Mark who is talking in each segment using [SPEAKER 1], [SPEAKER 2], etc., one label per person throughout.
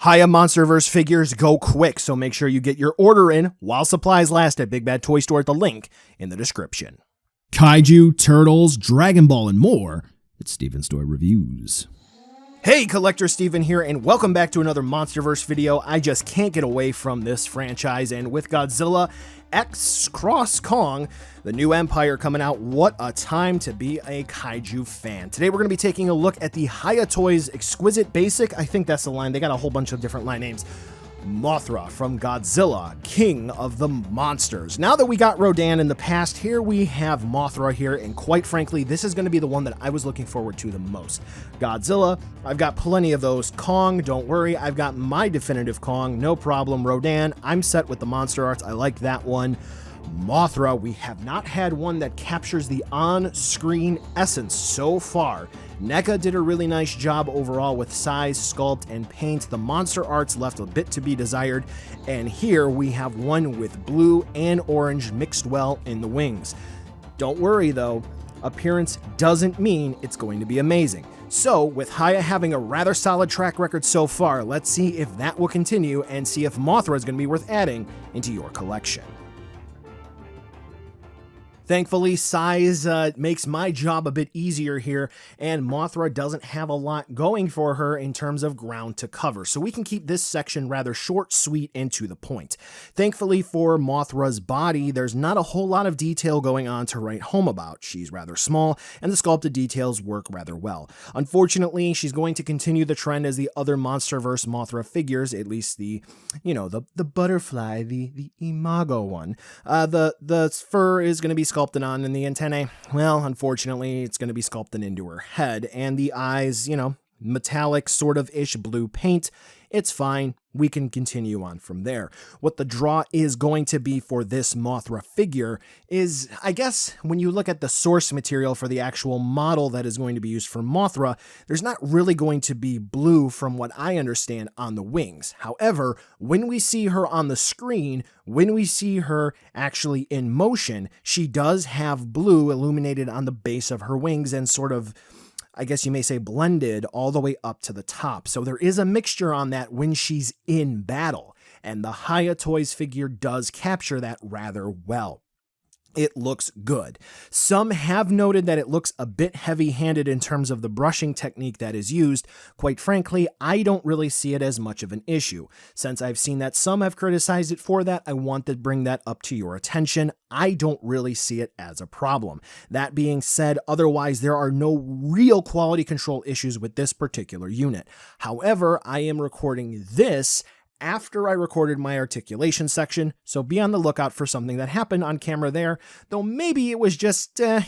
[SPEAKER 1] Hiya Monsterverse figures go quick, so make sure you get your order in while supplies last at Big Bad Toy Store at the link in the description.
[SPEAKER 2] Kaiju, turtles, Dragon Ball, and more. It's Steven's Toy Reviews.
[SPEAKER 1] Hey, Collector Steven here, and welcome back to another Monsterverse video. I just can't get away from this franchise, and with Godzilla X Cross Kong, the new Empire coming out, what a time to be a kaiju fan. Today we're going to be taking a look at the Hiya Toys Exquisite Basic, I think that's the line, they got a whole bunch of different line names, Mothra from Godzilla, King of the Monsters. Now that we got Rodan in the past, here we have Mothra here, and quite frankly, this is going to be the one that I was looking forward to the most. Godzilla, I've got plenty of those. Kong, don't worry, I've got my definitive Kong, no problem. Rodan, I'm set with the monster arts, I like that one. Mothra, we have not had one that captures the on-screen essence so far. NECA did a really nice job overall with size, sculpt, and paint. The monster arts left a bit to be desired, and here we have one with blue and orange mixed well in the wings. Don't worry though, appearance doesn't mean it's going to be amazing. So, with Hiya having a rather solid track record so far, let's see if that will continue and see if Mothra is going to be worth adding into your collection. Thankfully, size makes my job a bit easier here, and Mothra doesn't have a lot going for her in terms of ground to cover, so we can keep this section rather short, sweet, and to the point. Thankfully for Mothra's body, there's not a whole lot of detail going on to write home about. She's rather small, and the sculpted details work rather well. Unfortunately, she's going to continue the trend as the other Monsterverse Mothra figures, at least the butterfly, the imago one. The fur is going to be sculpted on, and the antennae, well, unfortunately, it's going to be sculpted into her head, and the eyes, metallic sort of ish blue paint. It's fine. We can continue on from there. What the draw is going to be for this Mothra figure is, I guess, when you look at the source material for the actual model that is going to be used for Mothra, there's not really going to be blue from what I understand on the wings. However, when we see her on the screen, when we see her actually in motion, she does have blue illuminated on the base of her wings and sort of, I guess you may say, blended all the way up to the top. So there is a mixture on that when she's in battle, and the Hiya Toys figure does capture that rather well. It looks good. Some have noted that it looks a bit heavy-handed in terms of the brushing technique that is used. Quite frankly, I don't really see it as much of an issue. Since I've seen that some have criticized it for that, I want to bring that up to your attention. I don't really see it as a problem. That being said, otherwise there are no real quality control issues with this particular unit. However, I am recording this after I recorded my articulation section, so be on the lookout for something that happened on camera there, though maybe it was just, I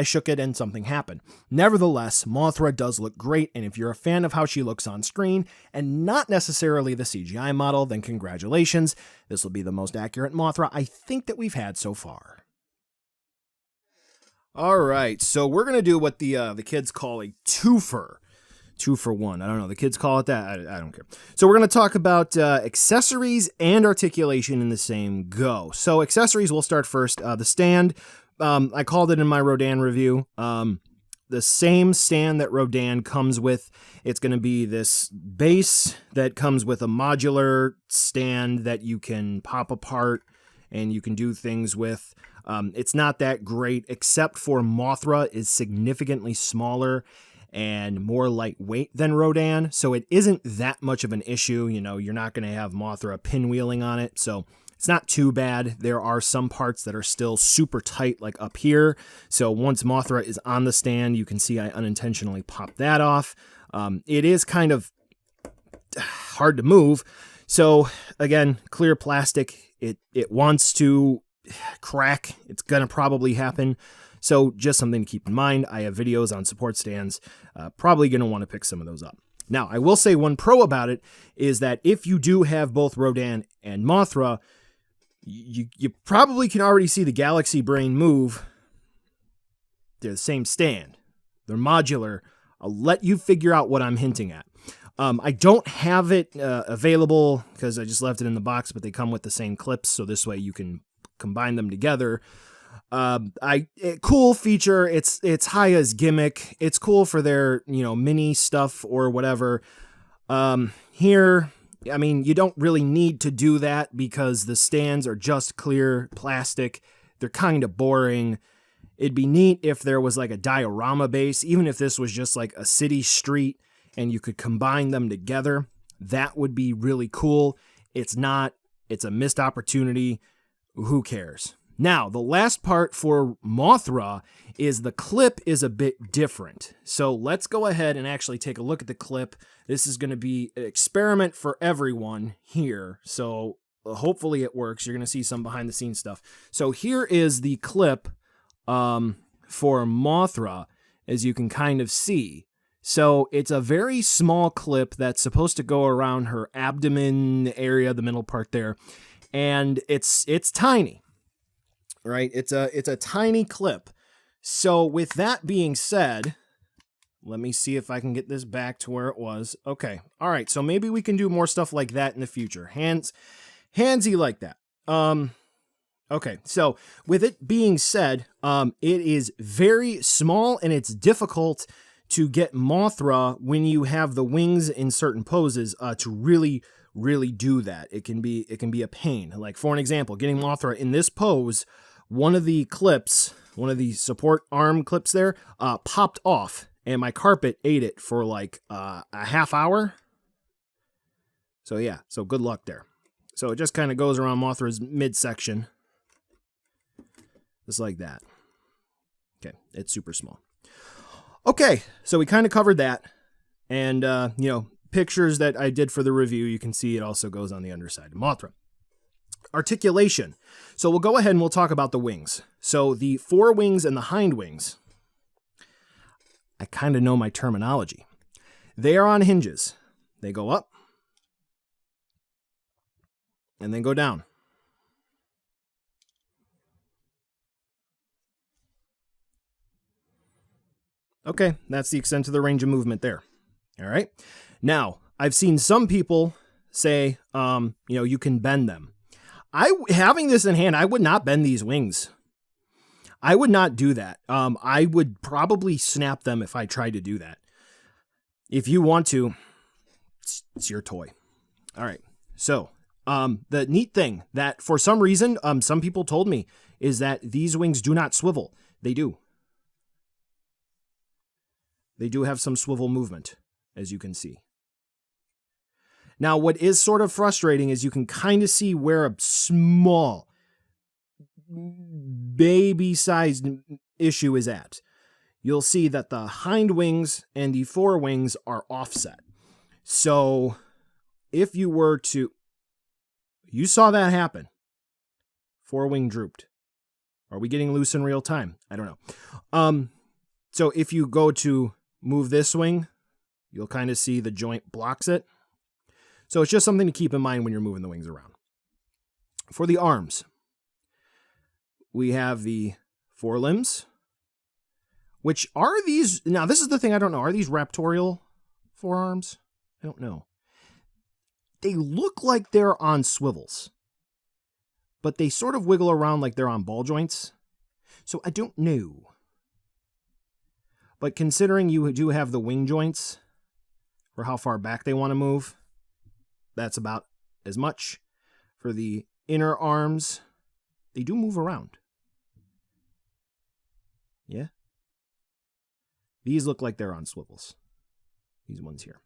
[SPEAKER 1] shook it and something happened. Nevertheless, Mothra does look great, and if you're a fan of how she looks on screen, and not necessarily the CGI model, then congratulations. This will be the most accurate Mothra I think that we've had so far. Alright, so we're going to do what the kids call a twofer. 2 for 1. I don't know. The kids call it that. I don't care. So we're going to talk about accessories and articulation in the same go. So accessories, we'll start first. The stand, I called it in my Rodan review. The same stand that Rodan comes with. It's going to be this base that comes with a modular stand that you can pop apart and you can do things with. It's not that great, except for Mothra is significantly smaller and more lightweight than Rodan, so it isn't that much of an issue. You're not going to have Mothra pinwheeling on it, so it's not too bad. There are some parts that are still super tight, like up here, so once Mothra is on the stand, you can see I unintentionally popped that off. It is kind of hard to move, so again, clear plastic, it wants to crack. It's going to probably happen. So just something to keep in mind. I have videos on support stands. Probably going to want to pick some of those up. Now, I will say one pro about it is that if you do have both Rodan and Mothra, you probably can already see the Galaxy Brain move. They're the same stand. They're modular. I'll let you figure out what I'm hinting at. I don't have it available because I just left it in the box, but they come with the same clips, so this way you can combine them together. Cool feature. It's Hiya's gimmick. It's cool for their, mini stuff or whatever. Here, I mean, you don't really need to do that because the stands are just clear plastic. They're kind of boring. It'd be neat if there was like a diorama base, even if this was just like a city street and you could combine them together. That would be really cool. It's not. It's a missed opportunity. Who cares? Now, the last part for Mothra is the clip is a bit different. So let's go ahead and actually take a look at the clip. This is going to be an experiment for everyone here. So hopefully it works. You're going to see some behind the scenes stuff. So here is the clip for Mothra, as you can kind of see. So it's a very small clip that's supposed to go around her abdomen area, the middle part there. And it's tiny. Right? It's a tiny clip. So with that being said, let me see if I can get this back to where it was. Okay. All right. So maybe we can do more stuff like that in the future. Handsy like that. Okay. So with it being said, it is very small and it's difficult to get Mothra when you have the wings in certain poses to really do that. It can be a pain. Like for an example, getting Mothra in this pose, one of the clips, one of the support arm clips there, popped off, and my carpet ate it for like a half hour. So yeah, so good luck there. So it just kind of goes around Mothra's midsection, just like that. Okay, it's super small. Okay, so we kind of covered that, and pictures that I did for the review, you can see it also goes on the underside of Mothra. Articulation. So we'll go ahead and we'll talk about the wings. So the forewings and the hind wings, I kind of know my terminology. They are on hinges. They go up and then go down. Okay, that's the extent of the range of movement there. All right. Now, I've seen some people say, you can bend them. Having this in hand, I would not bend these wings. I would not do that. I would probably snap them if I tried to do that. If you want to, it's your toy. All right. So, the neat thing that for some reason, some people told me is that these wings do not swivel. They do. They do have some swivel movement, as you can see. Now, what is sort of frustrating is you can kind of see where a small, baby-sized issue is at. You'll see that the hind wings and the forewings are offset. So, if you were to... You saw that happen. Forewing drooped. Are we getting loose in real time? I don't know. So, if you go to move this wing, you'll kind of see the joint blocks it. So it's just something to keep in mind when you're moving the wings around. For the arms, we have the forelimbs, which are these... Now, this is the thing I don't know. Are these raptorial forearms? I don't know. They look like they're on swivels, but they sort of wiggle around like they're on ball joints. So I don't know. But considering you do have the wing joints for how far back they want to move, that's about as much. For the inner arms, they do move around. Yeah. These look like they're on swivels. These ones here.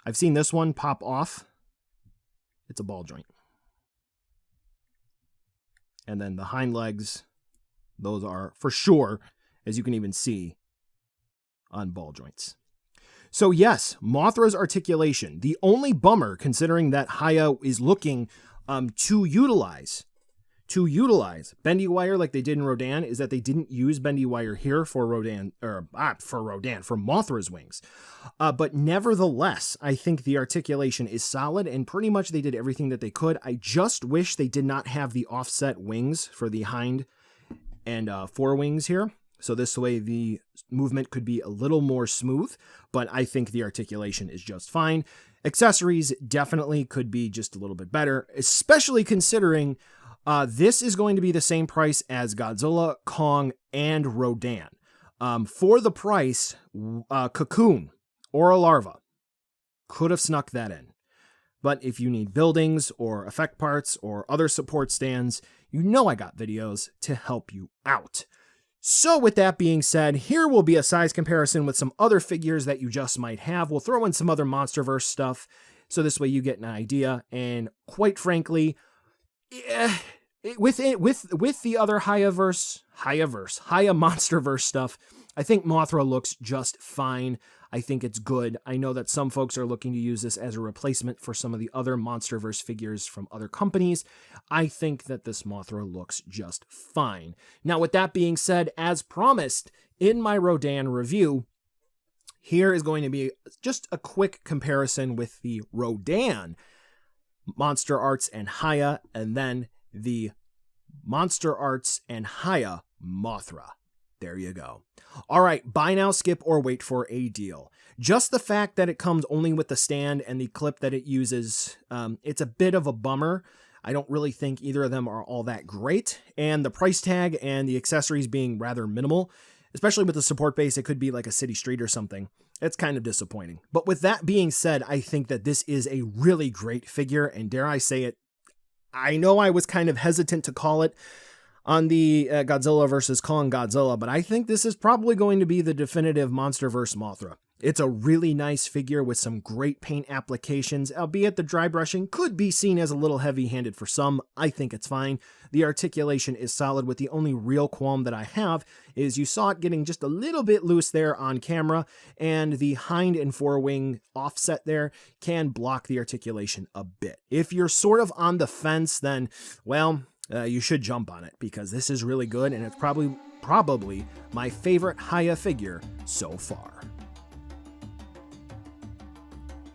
[SPEAKER 1] I've seen this one pop off. It's a ball joint. And then the hind legs, those are for sure, as you can even see, on ball joints. So yes, Mothra's articulation. The only bummer, considering that Hiya is looking to utilize bendy wire like they did in Rodan, is that they didn't use bendy wire here for Mothra's wings. But nevertheless, I think the articulation is solid, and pretty much they did everything that they could. I just wish they did not have the offset wings for the hind and forewings here. So this way the movement could be a little more smooth, but I think the articulation is just fine. Accessories definitely could be just a little bit better, especially considering this is going to be the same price as Godzilla, Kong, and Rodan. For the price, Cocoon or a larva could have snuck that in. But if you need buildings or effect parts or other support stands, you know I got videos to help you out. So with that being said, here will be a size comparison with some other figures that you just might have. We'll throw in some other MonsterVerse stuff, so this way you get an idea. And quite frankly, with the other Hiya MonsterVerse stuff, I think Mothra looks just fine. I think it's good. I know that some folks are looking to use this as a replacement for some of the other MonsterVerse figures from other companies. I think that this Mothra looks just fine. Now, with that being said, as promised in my Rodan review, here is going to be just a quick comparison with the Rodan Monster Arts and Hiya, and then the Monster Arts and Hiya Mothra. There you go. All right, buy now, skip, or wait for a deal. Just the fact that it comes only with the stand and the clip that it uses, it's a bit of a bummer. I don't really think either of them are all that great. And the price tag and the accessories being rather minimal, especially with the support base, it could be like a city street or something. It's kind of disappointing. But with that being said, I think that this is a really great figure, and dare I say it, I know I was kind of hesitant to call it on the Godzilla vs. Kong Godzilla, but I think this is probably going to be the definitive MonsterVerse Mothra. It's a really nice figure with some great paint applications, albeit the dry brushing could be seen as a little heavy-handed for some. I think it's fine. The articulation is solid, with the only real qualm that I have is you saw it getting just a little bit loose there on camera, and the hind and forewing offset there can block the articulation a bit. If you're sort of on the fence, then, well, you should jump on it, because this is really good, and it's probably my favorite Hiya figure so far.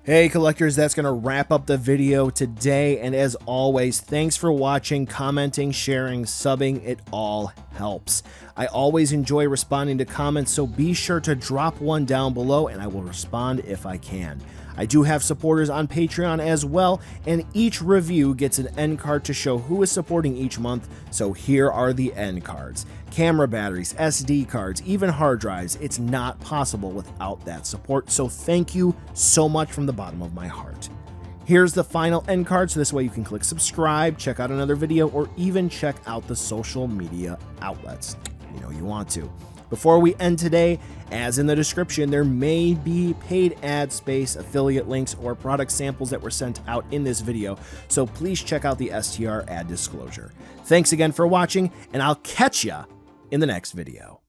[SPEAKER 1] Hey collectors, that's going to wrap up the video today, and as always, thanks for watching, commenting, sharing, subbing. It all helps. I always enjoy responding to comments, so be sure to drop one down below and I will respond if I can. I do have supporters on Patreon as well, and each review gets an end card to show who is supporting each month, so here are the end cards. Camera batteries, SD cards, even hard drives. It's not possible without that support, so thank you so much from the bottom of my heart. Here's the final end card, so this way you can click subscribe, check out another video, or even check out the social media outlets. You know you want to. Before we end today, as in the description, there may be paid ad space, affiliate links, or product samples that were sent out in this video, so please check out the STR ad disclosure. Thanks again for watching, and I'll catch ya in the next video.